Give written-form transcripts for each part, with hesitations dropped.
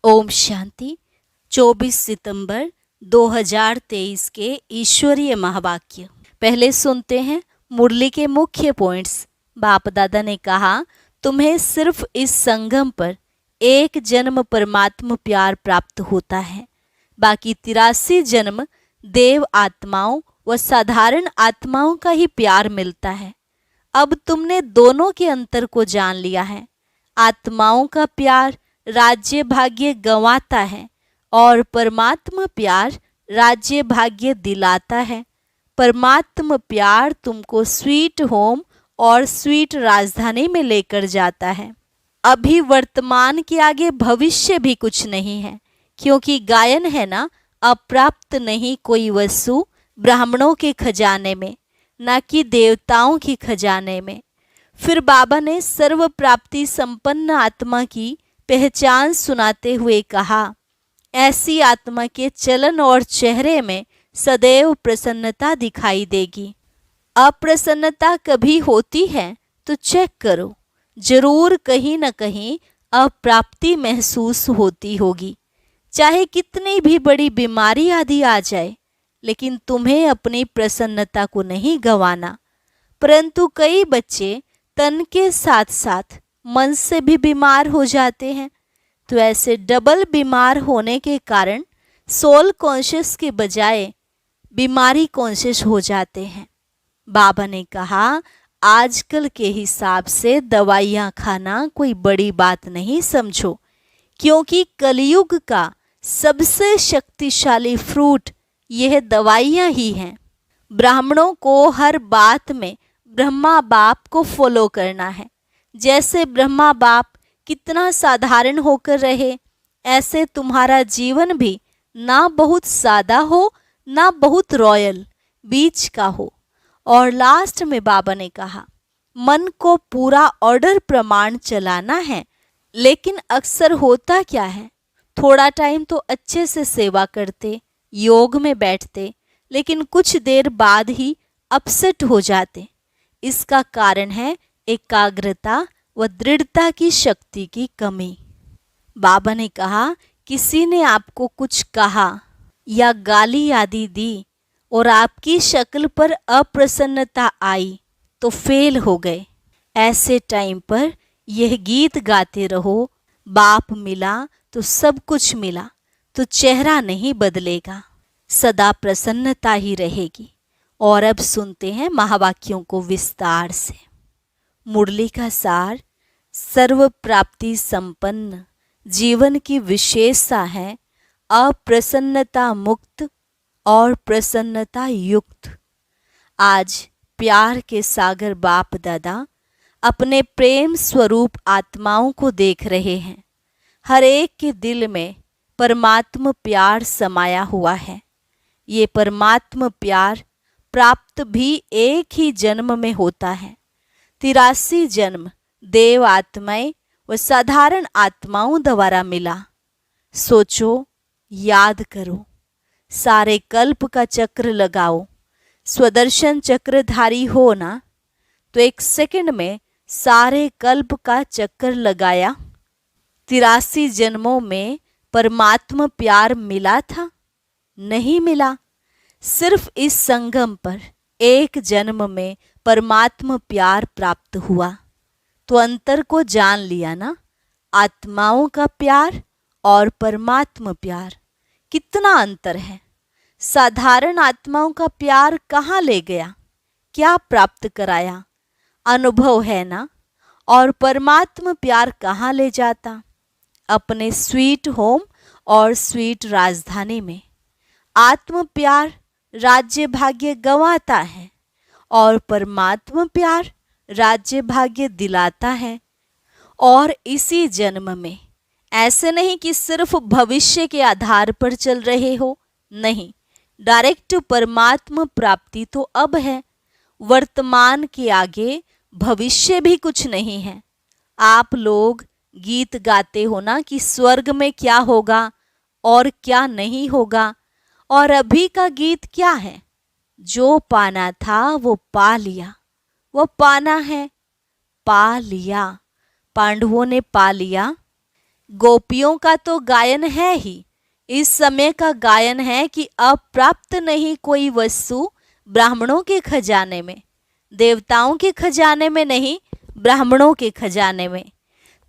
ओम शांति। 24 सितंबर 2023 के ईश्वरीय महावाक्य। पहले सुनते हैं मुरली के मुख्य पॉइंट्स। बाप दादा ने कहा, तुम्हें सिर्फ इस संगम पर एक जन्म परमात्मा प्यार प्राप्त होता है, बाकी 83 जन्म देव आत्माओं व साधारण आत्माओं का ही प्यार मिलता है। अब तुमने दोनों के अंतर को जान लिया है। आत्माओं का प्यार राज्य भाग्य गंवाता है और परमात्मा प्यार राज्य भाग्य दिलाता है। परमात्मा प्यार तुमको स्वीट होम और स्वीट राजधानी में लेकर जाता है। अभी वर्तमान के आगे भविष्य भी कुछ नहीं है, क्योंकि गायन है ना, अप्राप्त नहीं कोई वस्तु ब्राह्मणों के खजाने में, न कि देवताओं के खजाने में। फिर बाबा ने सर्व प्राप्ति संपन्न आत्मा की पहचान सुनाते हुए कहा, ऐसी आत्मा के चलन और चेहरे में सदैव प्रसन्नता दिखाई देगी। अप्रसन्नता कभी होती है तो चेक करो, जरूर कहीं न कहीं अप्राप्ति महसूस होती होगी। चाहे कितनी भी बड़ी बीमारी आदि आ जाए, लेकिन तुम्हें अपनी प्रसन्नता को नहीं गंवाना। परंतु कई बच्चे तन के साथ साथ मन से भी बीमार हो जाते हैं, तो ऐसे डबल बीमार होने के कारण सोल कॉन्शियस के बजाय बीमारी कॉन्शियस हो जाते हैं। बाबा ने कहा, आजकल के हिसाब से दवाइयाँ खाना कोई बड़ी बात नहीं समझो, क्योंकि कलयुग का सबसे शक्तिशाली फ्रूट यह दवाइयाँ ही हैं। ब्राह्मणों को हर बात में ब्रह्मा बाप को फॉलो करना है। जैसे ब्रह्मा बाप कितना साधारण होकर रहे, ऐसे तुम्हारा जीवन भी ना बहुत सादा हो ना बहुत रॉयल, बीच का हो। और लास्ट में बाबा ने कहा, मन को पूरा ऑर्डर प्रमाण चलाना है। लेकिन अक्सर होता क्या है, थोड़ा टाइम तो अच्छे से सेवा करते, योग में बैठते, लेकिन कुछ देर बाद ही अपसेट हो जाते। इसका कारण है एकाग्रता व दृढ़ता की शक्ति की कमी। बाबा ने कहा, किसी ने आपको कुछ कहा या गाली आदि दी और आपकी शक्ल पर अप्रसन्नता आई तो फेल हो गए। ऐसे टाइम पर यह गीत गाते रहो, बाप मिला तो सब कुछ मिला, तो चेहरा नहीं बदलेगा, सदा प्रसन्नता ही रहेगी। और अब सुनते हैं महावाक्यों को विस्तार से। मुरली का सार, सर्व प्राप्ति संपन्न जीवन की विशेषता है अप्रसन्नता मुक्त और प्रसन्नता युक्त। आज प्यार के सागर बाप दादा अपने प्रेम स्वरूप आत्माओं को देख रहे हैं। हर एक के दिल में परमात्मा प्यार समाया हुआ है। ये परमात्मा प्यार प्राप्त भी एक ही जन्म में होता है। 83 जन्म देव आत्माएं व साधारण आत्माओं द्वारा मिला। सोचो, याद करो, सारे कल्प का चक्र लगाओ। स्वदर्शन चक्रधारी हो ना, तो एक सेकंड में सारे कल्प का चक्कर लगाया। 83 जन्मों में परमात्मा प्यार मिला था? नहीं मिला। सिर्फ इस संगम पर एक जन्म में परमात्मा प्यार प्राप्त हुआ। तो अंतर को जान लिया ना, आत्माओं का प्यार और परमात्मा प्यार, कितना अंतर है। साधारण आत्माओं का प्यार कहाँ ले गया, क्या प्राप्त कराया, अनुभव है ना। और परमात्मा प्यार कहाँ ले जाता, अपने स्वीट होम और स्वीट राजधानी में। आत्म प्यार राज्य भाग्य गंवाता है और परमात्मा प्यार राज्य भाग्य दिलाता है। और इसी जन्म में, ऐसे नहीं कि सिर्फ भविष्य के आधार पर चल रहे हो, नहीं, डायरेक्ट परमात्मा प्राप्ति तो अब है। वर्तमान के आगे भविष्य भी कुछ नहीं है। आप लोग गीत गाते हो ना कि स्वर्ग में क्या होगा और क्या नहीं होगा, और अभी का गीत क्या है, जो पाना था वो पा लिया, वो पाना है, पा लिया। पांडवों ने पा लिया, गोपियों का तो गायन है ही, इस समय का गायन है कि अब प्राप्त नहीं कोई वस्तु ब्राह्मणों के खजाने में, देवताओं के खजाने में नहीं, ब्राह्मणों के खजाने में।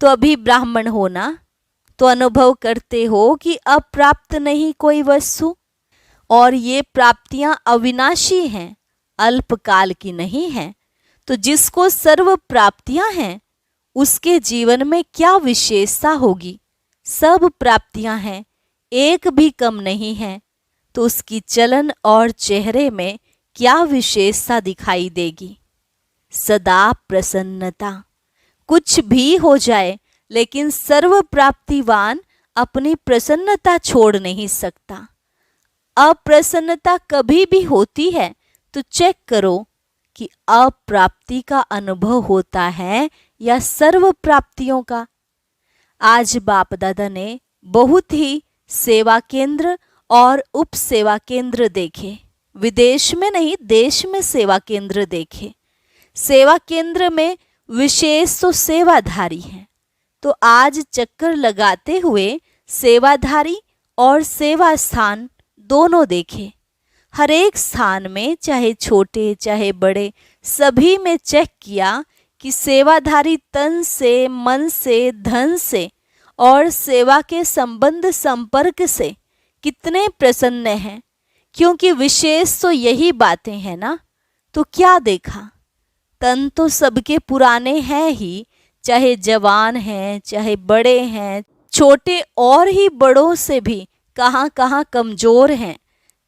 तो अभी ब्राह्मण होना तो अनुभव करते हो कि अब प्राप्त नहीं कोई वस्तु, और ये प्राप्तियां अविनाशी हैं, अल्पकाल की नहीं हैं। तो जिसको सर्व प्राप्तियां हैं उसके जीवन में क्या विशेषता होगी? सब प्राप्तियां हैं, एक भी कम नहीं है, तो उसकी चलन और चेहरे में क्या विशेषता दिखाई देगी? सदा प्रसन्नता। कुछ भी हो जाए लेकिन सर्व प्राप्तिवान अपनी प्रसन्नता छोड़ नहीं सकता। अप्रसन्नता कभी भी होती है तो चेक करो कि अप्राप्ति का अनुभव होता है या सर्व प्राप्तियों का। आज बाप दादा ने बहुत ही सेवा केंद्र और उप सेवा केंद्र देखे, विदेश में नहीं देश में सेवा केंद्र देखे। सेवा केंद्र में विशेष तो सेवाधारी हैं, तो आज चक्कर लगाते हुए सेवाधारी और सेवा स्थान दोनों देखे। हर एक स्थान में चाहे छोटे चाहे बड़े सभी में चेक किया कि सेवाधारी तन से, मन से, धन से और सेवा के संबंध संपर्क से कितने प्रसन्न हैं, क्योंकि विशेष तो यही बातें हैं ना। तो क्या देखा? तन तो सबके पुराने हैं ही, चाहे जवान हैं चाहे बड़े हैं, छोटे और ही बड़ों से भी कहाँ कहाँ कमज़ोर हैं।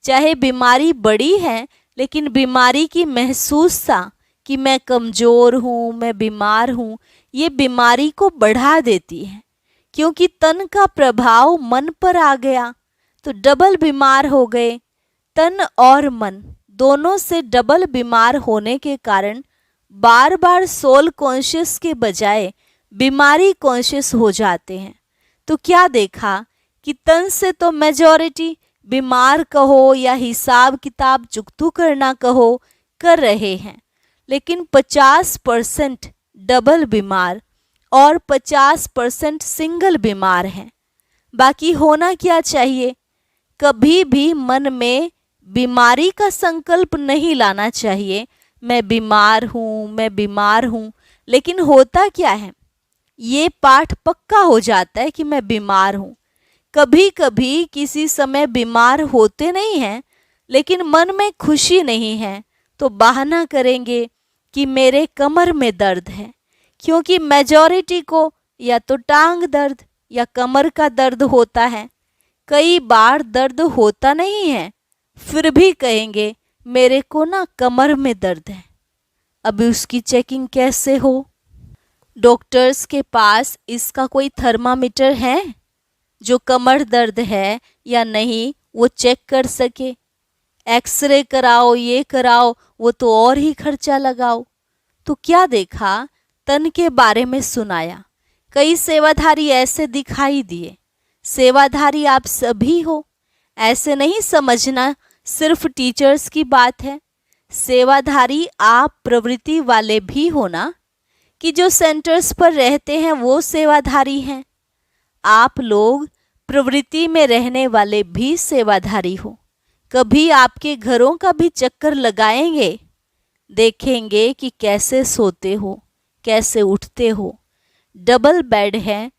चाहे बीमारी बड़ी है लेकिन बीमारी की महसूसता कि मैं कमज़ोर हूँ, मैं बीमार हूँ, ये बीमारी को बढ़ा देती है, क्योंकि तन का प्रभाव मन पर आ गया तो डबल बीमार हो गए। तन और मन दोनों से डबल बीमार होने के कारण बार बार सोल कॉन्शियस के बजाय बीमारी कॉन्शियस हो जाते हैं। तो क्या देखा कि तन से तो मेजॉरिटी बीमार कहो या हिसाब किताब चुकतू करना कहो कर रहे हैं, लेकिन 50% डबल बीमार और 50% सिंगल बीमार हैं। बाकी होना क्या चाहिए? कभी भी मन में बीमारी का संकल्प नहीं लाना चाहिए, मैं बीमार हूँ, मैं बीमार हूँ। लेकिन होता क्या है, ये पाठ पक्का हो जाता है कि मैं बीमार हूँ। कभी कभी किसी समय बीमार होते नहीं हैं लेकिन मन में खुशी नहीं है, तो बहाना करेंगे कि मेरे कमर में दर्द है, क्योंकि मेजॉरिटी को या तो टांग दर्द या कमर का दर्द होता है। कई बार दर्द होता नहीं है, फिर भी कहेंगे मेरे को ना कमर में दर्द है। अभी उसकी चेकिंग कैसे हो? डॉक्टर्स के पास इसका कोई थर्मामीटर है जो कमर दर्द है या नहीं वो चेक कर सके? एक्सरे कराओ, ये कराओ, वो तो और ही खर्चा लगाओ। तो क्या देखा? तन के बारे में सुनाया, कई सेवाधारी ऐसे दिखाई दिए। सेवाधारी आप सभी हो, ऐसे नहीं समझना सिर्फ टीचर्स की बात है। सेवाधारी आप प्रवृत्ति वाले भी हो ना, कि जो सेंटर्स पर रहते हैं वो सेवाधारी हैं। आप लोग प्रवृत्ति में रहने वाले भी सेवाधारी हो। कभी आपके घरों का भी चक्कर लगाएंगे, देखेंगे कि कैसे सोते हो, कैसे उठते हो, डबल बेड है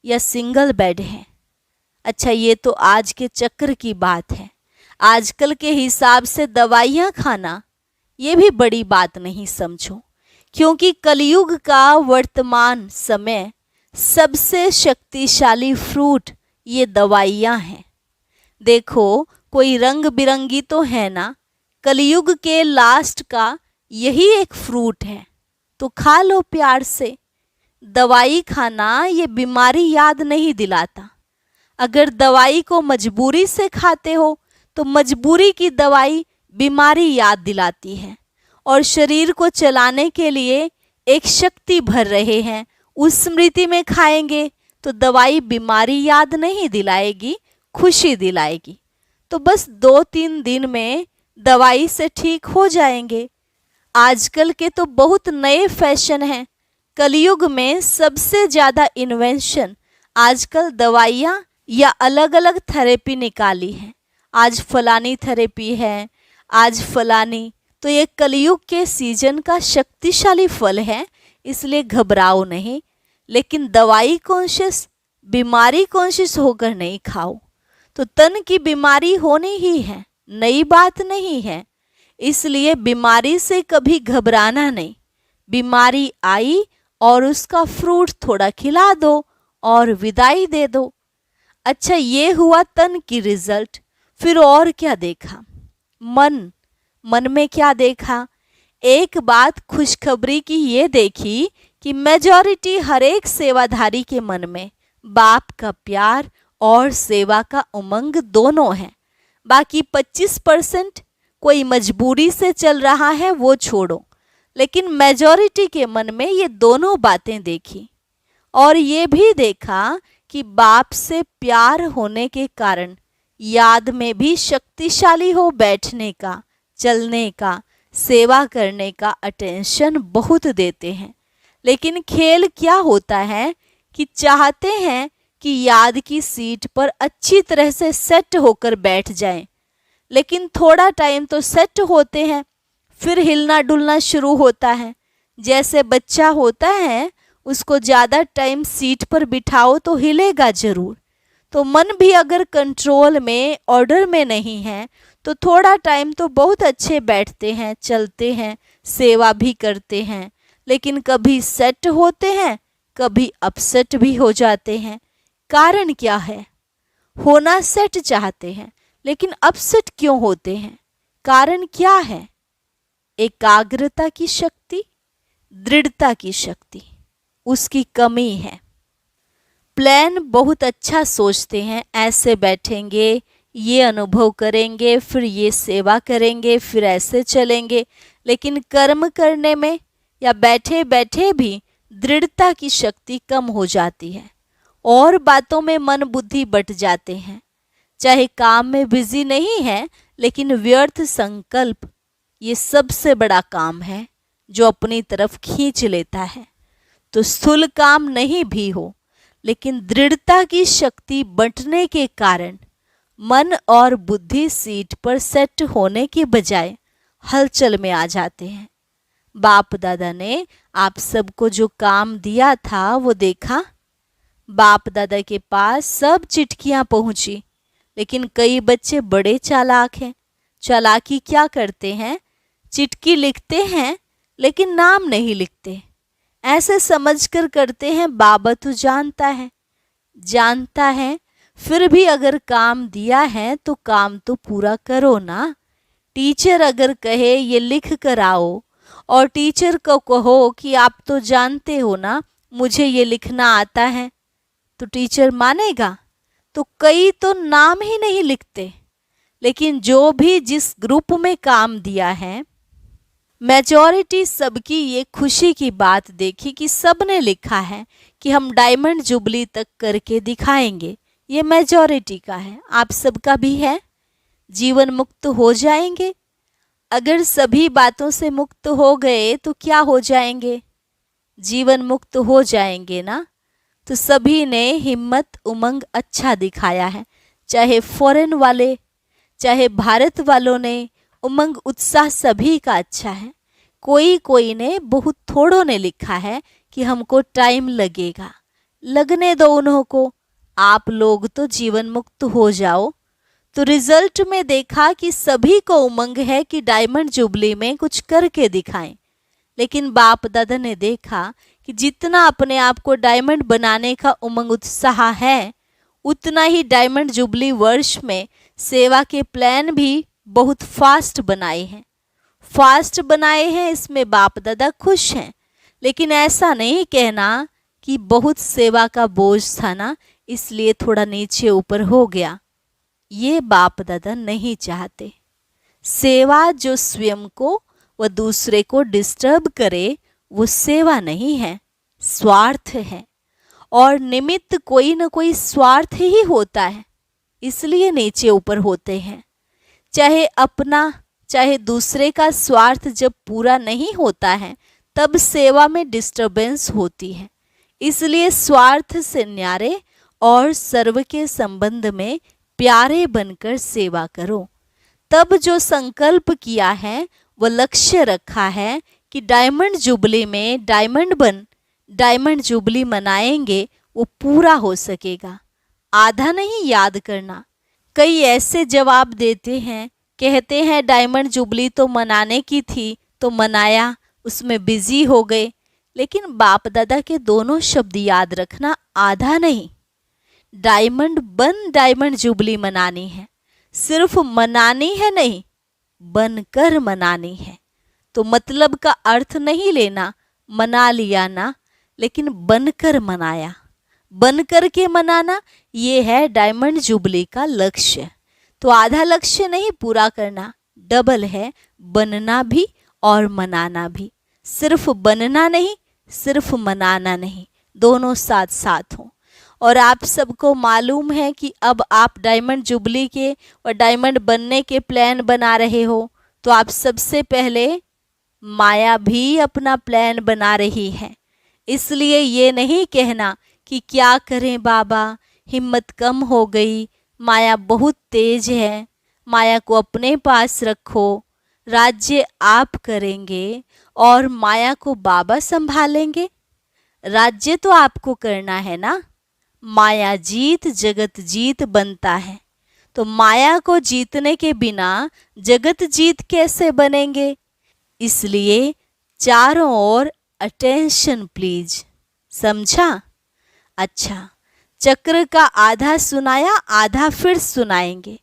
या सिंगल बेड है। अच्छा, ये तो आज के चक्र की बात है। आजकल के हिसाब से दवाइयाँ खाना ये भी बड़ी बात नहीं समझो, क्योंकि कलयुग का वर्तमान समय सबसे शक्तिशाली फ्रूट ये दवाइयाँ हैं। देखो, कोई रंग बिरंगी तो है ना, कलयुग के लास्ट का यही एक फ्रूट है, तो खा लो प्यार से। दवाई खाना ये बीमारी याद नहीं दिलाता। अगर दवाई को मजबूरी से खाते हो तो मजबूरी की दवाई बीमारी याद दिलाती है, और शरीर को चलाने के लिए एक शक्ति भर रहे हैं, उस स्मृति में खाएंगे तो दवाई बीमारी याद नहीं दिलाएगी, खुशी दिलाएगी। तो बस 2-3 दिन में दवाई से ठीक हो जाएंगे। आजकल के तो बहुत नए फैशन हैं। कलयुग में सबसे ज़्यादा इन्वेंशन आजकल दवाइयाँ या अलग अलग थेरेपी निकाली हैं, आज फलानी थेरेपी है, आज फलानी। तो ये कलयुग के सीजन का शक्तिशाली फल है, इसलिए घबराओ नहीं। लेकिन दवाई कॉन्शियस, बीमारी कॉन्शियस होकर नहीं खाओ। तो तन की बीमारी होनी ही है, नई बात नहीं है, इसलिए बीमारी से कभी घबराना नहीं। बीमारी आई और उसका फ्रूट थोड़ा खिला दो और विदाई दे दो। अच्छा, ये हुआ तन की रिजल्ट। फिर और क्या देखा? मन में क्या देखा? एक बात खुशखबरी की ये देखी कि मेजॉरिटी हर एक सेवाधारी के मन में बाप का प्यार और सेवा का उमंग दोनों है। बाकी 25% कोई मजबूरी से चल रहा है, वो छोड़ो, लेकिन मेजॉरिटी के मन में ये दोनों बातें देखी। और ये भी देखा कि बाप से प्यार होने के कारण याद में भी शक्तिशाली हो बैठने का, चलने का, सेवा करने का अटेंशन बहुत देते हैं। लेकिन खेल क्या होता है कि चाहते हैं कि याद की सीट पर अच्छी तरह से सेट होकर बैठ जाएं, लेकिन थोड़ा टाइम तो सेट होते हैं, फिर हिलना डुलना शुरू होता है। जैसे बच्चा होता है, उसको ज़्यादा टाइम सीट पर बिठाओ तो हिलेगा ज़रूर। तो मन भी अगर कंट्रोल में, ऑर्डर में नहीं है, तो थोड़ा टाइम तो बहुत अच्छे बैठते हैं, चलते हैं, सेवा भी करते हैं, लेकिन कभी सेट होते हैं, कभी अपसेट भी हो जाते हैं। कारण क्या है? होना सेट चाहते हैं, लेकिन अपसेट क्यों होते हैं? कारण क्या है? एकाग्रता की शक्ति, दृढ़ता की शक्ति, उसकी कमी है। प्लान बहुत अच्छा सोचते हैं, ऐसे बैठेंगे, ये अनुभव करेंगे, फिर ये सेवा करेंगे, फिर ऐसे चलेंगे, लेकिन कर्म करने में या बैठे बैठे भी दृढ़ता की शक्ति कम हो जाती है और बातों में मन बुद्धि बट जाते हैं। चाहे काम में बिजी नहीं है, लेकिन व्यर्थ संकल्प ये सबसे बड़ा काम है जो अपनी तरफ खींच लेता है। तो स्थूल काम नहीं भी हो, लेकिन दृढ़ता की शक्ति बंटने के कारण मन और बुद्धि सीट पर सेट होने के बजाय हलचल में आ जाते हैं। बाप दादा ने आप सबको जो काम दिया था वो देखा। बाप दादा के पास सब चिट्ठियां पहुंची, लेकिन कई बच्चे बड़े चालाक हैं। चालाकी क्या करते हैं? चिट्ठी लिखते हैं, लेकिन नाम नहीं लिखते। ऐसे समझकर करते हैं बाबा तो जानता है, फिर भी अगर काम दिया है तो काम तो पूरा करो ना। टीचर अगर कहे ये लिख कर आओ और टीचर को कहो कि आप तो जानते हो ना मुझे ये लिखना आता है, तो टीचर मानेगा? तो कई तो नाम ही नहीं लिखते। लेकिन जो भी जिस ग्रुप में काम दिया है, मेजॉरिटी सबकी ये खुशी की बात देखी कि सबने लिखा है कि हम डायमंड जुबली तक करके दिखाएंगे। ये मेजॉरिटी का है, आप सबका भी है। जीवन मुक्त हो जाएंगे। अगर सभी बातों से मुक्त हो गए तो क्या हो जाएंगे? जीवन मुक्त हो जाएंगे ना। तो सभी ने हिम्मत उमंग अच्छा दिखाया है, चाहे फॉरेन वाले चाहे भारत वालों ने। उमंग उत्साह सभी का अच्छा है। कोई ने, बहुत थोड़ों ने लिखा है कि हमको टाइम लगेगा। लगने दो उन्हों को, आप लोग तो जीवन मुक्त हो जाओ। तो रिजल्ट में देखा कि सभी को उमंग है कि डायमंड जुबली में कुछ करके दिखाएं। लेकिन बाप दादा ने देखा कि जितना अपने आप को डायमंड बनाने का उमंग उत्साह है, उतना ही डायमंड जुबली वर्ष में सेवा के प्लान भी बहुत फास्ट बनाए हैं। इसमें बाप दादा खुश हैं। लेकिन ऐसा नहीं कहना कि बहुत सेवा का बोझ था ना, इसलिए थोड़ा नीचे ऊपर हो गया। ये बाप दादा नहीं चाहते। सेवा जो स्वयं को व दूसरे को डिस्टर्ब करे, वो सेवा नहीं है, स्वार्थ है। और निमित्त कोई न कोई स्वार्थ ही होता है, इसलिए नीचे ऊपर होते हैं। चाहे अपना चाहे दूसरे का स्वार्थ जब पूरा नहीं होता है, तब सेवा में डिस्टरबेंस होती है। इसलिए स्वार्थ से न्यारे और सर्व के संबंध में प्यारे बनकर सेवा करो। तब जो संकल्प किया है, वो लक्ष्य रखा है कि डायमंड जुबली में डायमंड जुबली मनाएंगे, वो पूरा हो सकेगा। आधा नहीं याद करना। कई ऐसे जवाब देते हैं, कहते हैं डायमंड जुबली तो मनाने की थी तो मनाया, उसमें बिजी हो गए। लेकिन बाप दादा के दोनों शब्द याद रखना, आधा नहीं। डायमंड जुबली मनानी है। सिर्फ मनानी है नहीं, बनकर मनानी है। तो मतलब का अर्थ नहीं लेना, मना लिया ना, लेकिन बनकर मनाया। बनकर के मनाना, ये है डायमंड जुबली का लक्ष्य। तो आधा लक्ष्य नहीं पूरा करना, डबल है, बनना भी और मनाना भी। सिर्फ बनना नहीं, सिर्फ मनाना नहीं, दोनों साथ साथ हों। और आप सबको मालूम है कि अब आप डायमंड जुबली के और डायमंड बनने के प्लान बना रहे हो, तो आप सबसे पहले माया भी अपना प्लान बना रही है। इसलिए ये नहीं कहना कि क्या करें बाबा, हिम्मत कम हो गई, माया बहुत तेज है, माया को अपने पास रखो, राज्य आप करेंगे और माया को बाबा संभालेंगे। राज्य तो आपको करना है ना। माया जीत जगत जीत बनता है, तो माया को जीतने के बिना जगत जीत कैसे बनेंगे। इसलिए चारों ओर अटेंशन प्लीज, समझा। अच्छा, चक्र का आधा सुनाया, आधा फिर सुनाएंगे।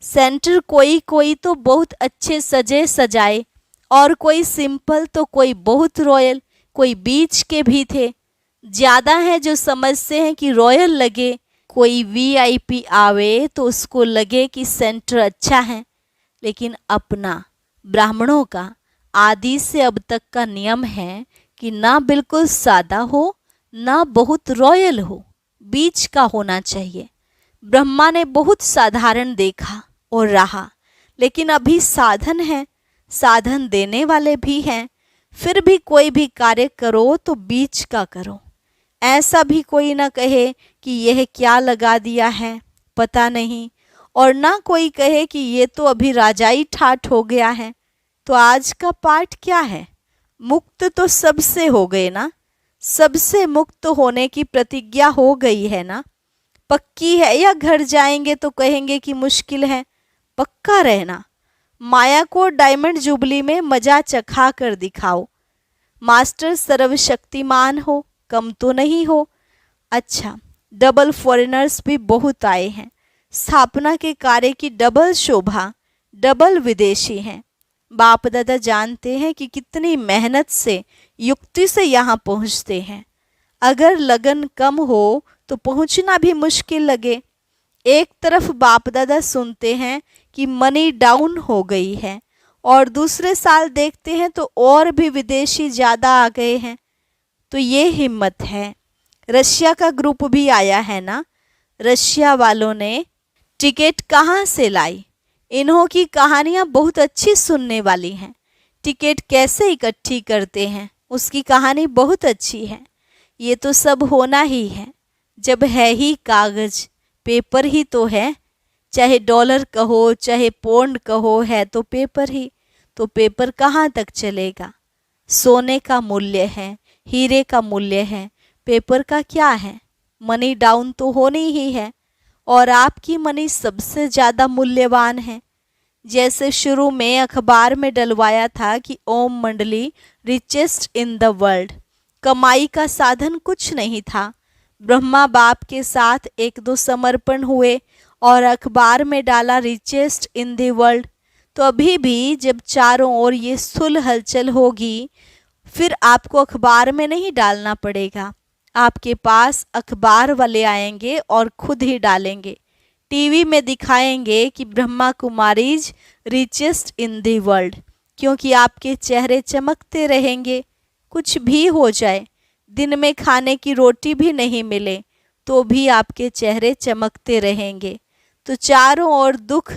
सेंटर कोई कोई तो बहुत अच्छे सजे सजाए, और कोई सिंपल तो कोई बहुत रॉयल, कोई बीच के भी थे। ज़्यादा है जो समझते हैं कि रॉयल लगे, कोई वीआईपी आवे तो उसको लगे कि सेंटर अच्छा है। लेकिन अपना ब्राह्मणों का आदि से अब तक का नियम है कि ना बिल्कुल सादा हो, ना बहुत रॉयल हो, बीच का होना चाहिए। ब्रह्मा ने बहुत साधारण देखा और रहा, लेकिन अभी साधन है, साधन देने वाले भी हैं। फिर भी कोई भी कार्य करो तो बीच का करो। ऐसा भी कोई ना कहे कि यह क्या लगा दिया है पता नहीं, और ना कोई कहे कि ये तो अभी राजाई ठाठ हो गया है। तो आज का पाठ क्या है? मुक्त तो सबसे हो गए ना, सबसे मुक्त होने की प्रतिज्ञा हो गई है ना। पक्की है या घर जाएंगे तो कहेंगे कि मुश्किल है? पक्का रहना। माया को डायमंड जुबली में मजा चखा कर दिखाओ। मास्टर सर्वशक्तिमान हो, कम तो नहीं हो। अच्छा, डबल फॉरेनर्स भी बहुत आए हैं। स्थापना के कार्य की डबल शोभा, डबल विदेशी हैं। बाप दादा जानते हैं कि कितनी मेहनत से, युक्ति से यहाँ पहुँचते हैं। अगर लगन कम हो तो पहुँचना भी मुश्किल लगे। एक तरफ बाप दादा सुनते हैं कि मनी डाउन हो गई है, और दूसरे साल देखते हैं तो और भी विदेशी ज़्यादा आ गए हैं। तो ये हिम्मत है। रशिया का ग्रुप भी आया है ना। रशिया वालों ने टिकट कहाँ से लाई? इन्हों की कहानियाँ बहुत अच्छी सुनने वाली हैं। टिकट कैसे इकट्ठी करते हैं, उसकी कहानी बहुत अच्छी है। ये तो सब होना ही है, जब है ही कागज़, पेपर ही तो है। चाहे डॉलर कहो, चाहे पौंड कहो, है तो पेपर ही। तो पेपर कहाँ तक चलेगा? सोने का मूल्य है, हीरे का मूल्य है, पेपर का क्या है? मनी डाउन तो होनी ही है, और आपकी मनी सबसे ज़्यादा मूल्यवान है। जैसे शुरू में अखबार में डलवाया था कि ओम मंडली रिचेस्ट इन द वर्ल्ड, कमाई का साधन कुछ नहीं था। ब्रह्मा बाप के साथ एक दो समर्पण हुए और अखबार में डाला रिचेस्ट इन द वर्ल्ड। तो अभी भी जब चारों ओर ये सुल हलचल होगी, फिर आपको अखबार में नहीं डालना पड़ेगा। आपके पास अखबार वाले आएंगे और खुद ही डालेंगे। टीवी में दिखाएंगे कि Brahma Kumaris richest in the world, क्योंकि आपके चेहरे चमकते रहेंगे। कुछ भी हो जाए, दिन में खाने की रोटी भी नहीं मिले तो भी आपके चेहरे चमकते रहेंगे। तो चारों ओर दुख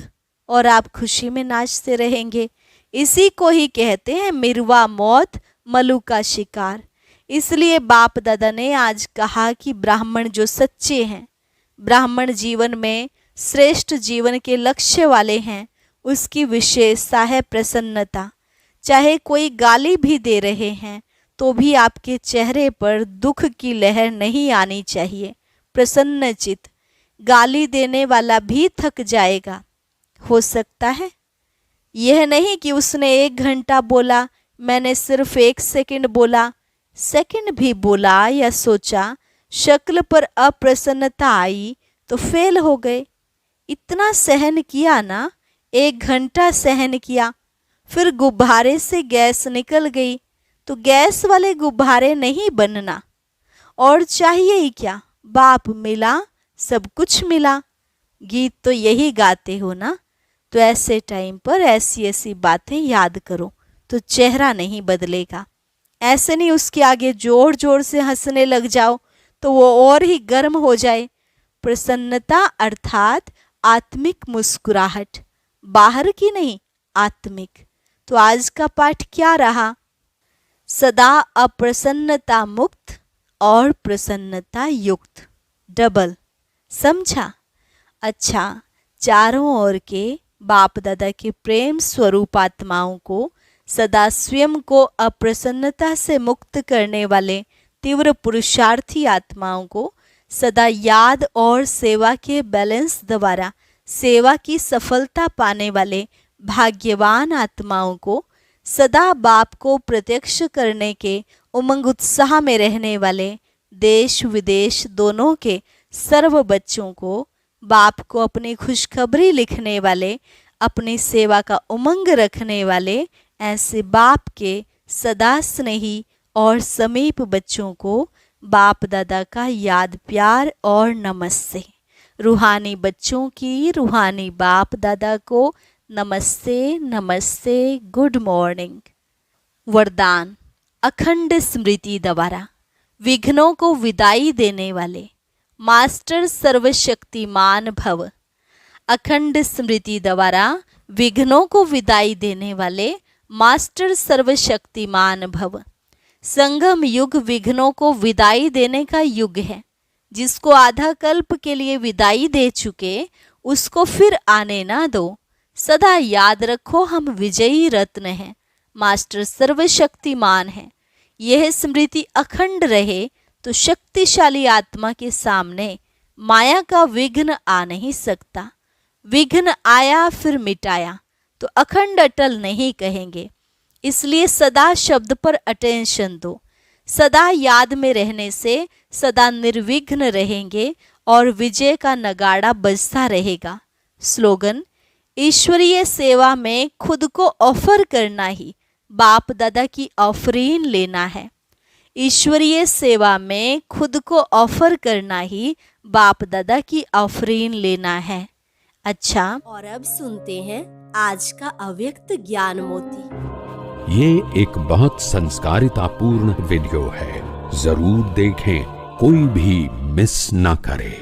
और आप खुशी में नाचते रहेंगे। इसी को ही कहते हैं मिरवा मौत मलू का शिकार। इसलिए बाप दादा ने आज कहा कि ब्राह्मण जो सच्चे हैं, ब्राह्मण जीवन में श्रेष्ठ जीवन के लक्ष्य वाले हैं, उसकी विशेषता है प्रसन्नता। चाहे कोई गाली भी दे रहे हैं तो भी आपके चेहरे पर दुख की लहर नहीं आनी चाहिए। प्रसन्न चित्त। गाली देने वाला भी थक जाएगा, हो सकता है। यह नहीं कि उसने 1 घंटा बोला, मैंने सिर्फ 1 सेकंड बोला। सेकंड भी बोला या सोचा, शक्ल पर अप्रसन्नता आई तो फेल हो गए। इतना सहन किया ना, 1 घंटा सहन किया, फिर गुब्बारे से गैस निकल गई तो गैस वाले गुब्बारे नहीं बनना। और चाहिए ही क्या, बाप मिला सब कुछ मिला। गीत तो यही गाते हो ना। तो ऐसे टाइम पर ऐसी ऐसी बातें याद करो तो चेहरा नहीं बदलेगा। ऐसे नहीं उसके आगे जोर जोर से हंसने लग जाओ तो वो और ही गर्म हो जाए। प्रसन्नता अर्थात आत्मिक मुस्कुराहट, बाहर की नहीं, आत्मिक। तो आज का पाठ क्या रहा? सदा अप्रसन्नता मुक्त और प्रसन्नता युक्त, डबल। समझा? अच्छा, चारों ओर के बाप दादा के प्रेम स्वरूप आत्माओं को सदा स्वयं को अप्रसन्नता से मुक्त करने वाले तीव्र पुरुषार्थी आत्माओं को सदा याद और सेवा के बैलेंस द्वारा सेवा की सफलता पाने वाले भाग्यवान आत्माओं को सदा बाप को प्रत्यक्ष करने के उमंग उत्साह में रहने वाले देश विदेश दोनों के सर्व बच्चों को बाप को अपनी खुशखबरी लिखने वाले, अपनी सेवा का उमंग रखने वाले ऐसे बाप के सदा स्नेही और समीप बच्चों को बाप दादा का याद प्यार और नमस्ते। रूहानी बच्चों की रूहानी बाप दादा को नमस्ते नमस्ते, गुड मॉर्निंग। वरदान। अखंड स्मृति द्वारा विघ्नों को विदाई देने वाले मास्टर सर्वशक्तिमान भव। अखंड स्मृति द्वारा विघ्नों को विदाई देने वाले मास्टर सर्वशक्तिमान भव। संगम युग विघ्नों को विदाई देने का युग है। जिसको आधा कल्प के लिए विदाई दे चुके उसको फिर आने ना दो। सदा याद रखो, हम विजयी रत्न हैं, मास्टर सर्वशक्तिमान है। यह स्मृति अखंड रहे तो शक्तिशाली आत्मा के सामने माया का विघ्न आ नहीं सकता। विघ्न आया फिर मिटाया तो अखंड अटल नहीं कहेंगे। इसलिए सदा शब्द पर अटेंशन दो। सदा याद में रहने से सदा निर्विघ्न रहेंगे और विजय का नगाड़ा बजता रहेगा। स्लोगन। ईश्वरीय सेवा में खुद को ऑफर करना ही बाप दादा की ऑफरीन लेना है। ईश्वरीय सेवा में खुद को ऑफर करना ही बाप दादा की ऑफरीन लेना है। अच्छा, और अब सुनते हैं आज का अव्यक्त ज्ञान मोती। ये एक बहुत संस्कारितापूर्ण वीडियो है, जरूर देखें, कोई भी मिस ना करे।